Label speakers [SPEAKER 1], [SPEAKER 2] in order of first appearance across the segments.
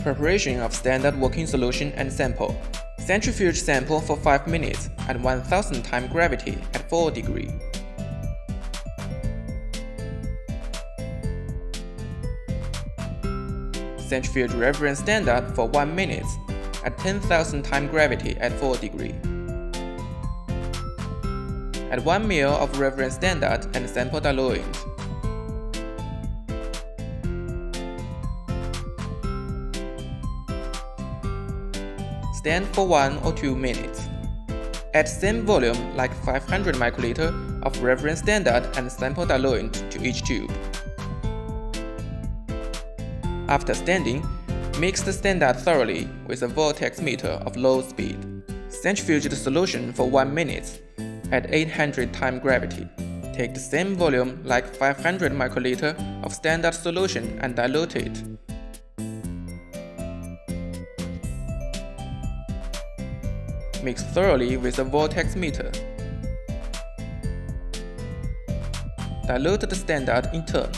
[SPEAKER 1] Preparation of standard working solution and sample. Centrifuge sample for 5 minutes at 1000 times gravity at 4 degrees. Centrifuge reference standard for 1 minute at 10,000 times gravity at 4 degrees. Add 1 ml of reference standard and sample diluent. Stand for 1 or 2 minutes. Add same volume like 500 microliter of reference standard and sample diluent to each tube. After standing, mix the standard thoroughly with a vortex meter of low speed. Centrifuge the solution for 1 minute at 800 times gravity. Take the same volume like 500 microliter of standard solution and dilute it. Mix thoroughly with a vortex meter. Dilute the standard in turn.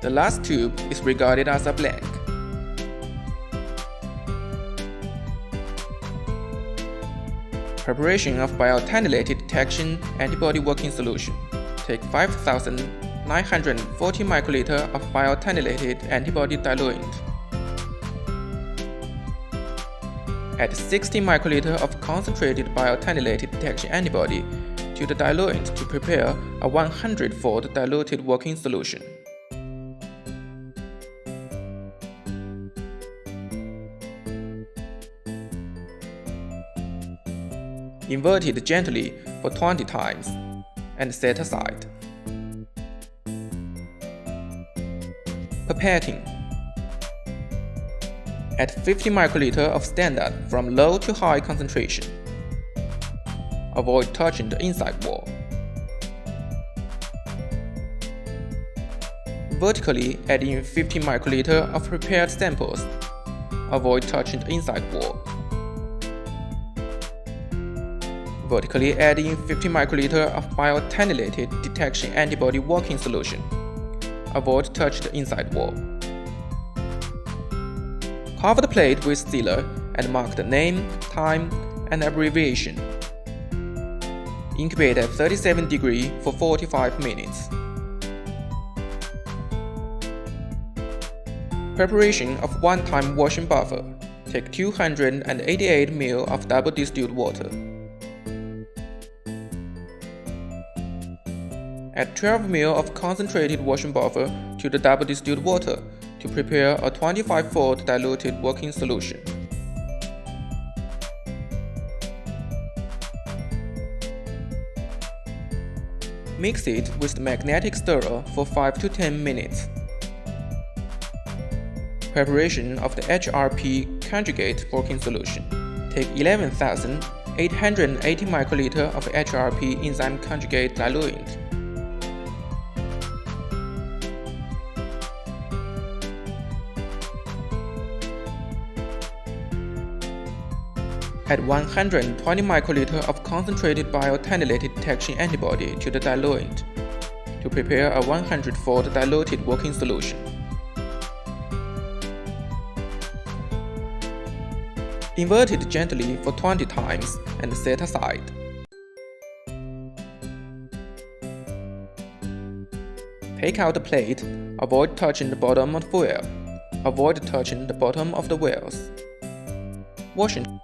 [SPEAKER 1] The last tube is regarded as a blank. Preparation of biotinylated detection antibody working solution. Take 5,940 microliter of biotinylated antibody diluent. Add 60 microliter of concentrated biotinylated detection antibody to the diluent to prepare a 100-fold diluted working solution. Invert it gently for 20 times and set aside. Pipetting. Add 50 microliter of standard from low to high concentration. Avoid touching the inside wall. Vertically add in 50 microliter of prepared samples. Avoid touching the inside wall. Vertically add in 50 microliter of biotinylated detection antibody working solution. Avoid touch the inside wall. Cover the plate with sealer and mark the name, time, and abbreviation. Incubate at 37 degrees for 45 minutes. Preparation of one-time washing buffer. Take 288 ml of double distilled water. Add 12 ml of concentrated washing buffer to the double distilled water to prepare a 25-fold diluted working solution. Mix it with the magnetic stirrer for 5 to 10 minutes. Preparation of the HRP conjugate working solution. Take 11,880 microliter of HRP enzyme conjugate diluent. Add 120 microliter of concentrated biotinylated detection antibody to the diluent to prepare a 100-fold diluted working solution. Invert it gently for 20 times and set aside. Take out the plate, avoid touching the bottom of the well. Avoid touching the bottom of the wells. Washing.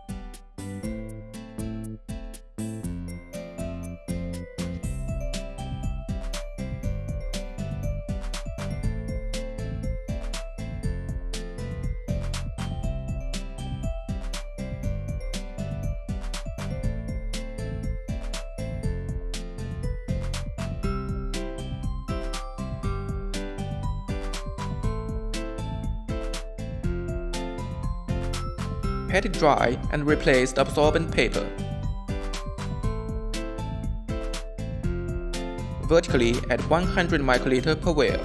[SPEAKER 1] Pat it dry and replace the absorbent paper. Vertically at 100 microliter per well.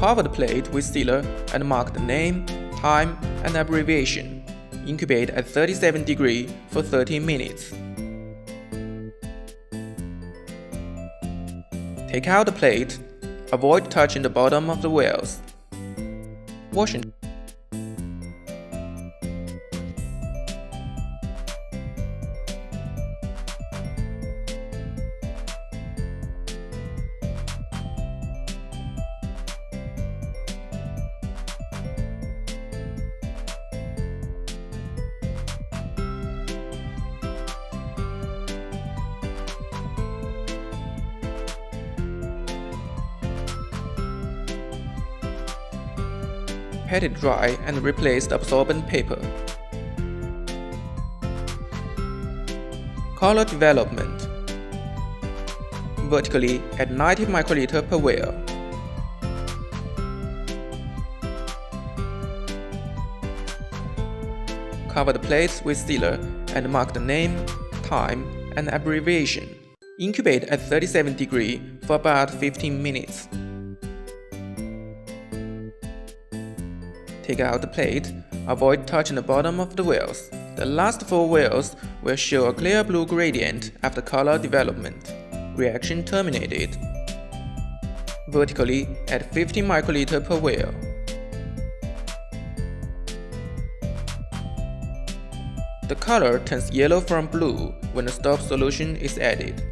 [SPEAKER 1] Cover the plate with sealer and mark the name, time, and abbreviation. Incubate at 37 degrees for 30 minutes. Take out the plate. Avoid touching the bottom of the wells. Wash and pat it dry and replace the absorbent paper. Color development. Vertically at 90 microliter per well. Cover the plates with sealer and mark the name, time, and abbreviation. Incubate at 37 degrees for about 15 minutes. Take out the plate. Avoid touching the bottom of the wells. The last 4 wells will show a clear blue gradient after color development. Reaction terminated. Vertically at 50 microliter per well. The color turns yellow from blue when the stop solution is added.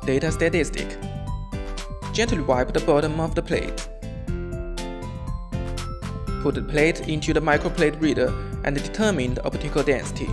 [SPEAKER 1] Data statistic. Gently wipe the bottom of the plate. Put the plate into the microplate reader and determine the optical density.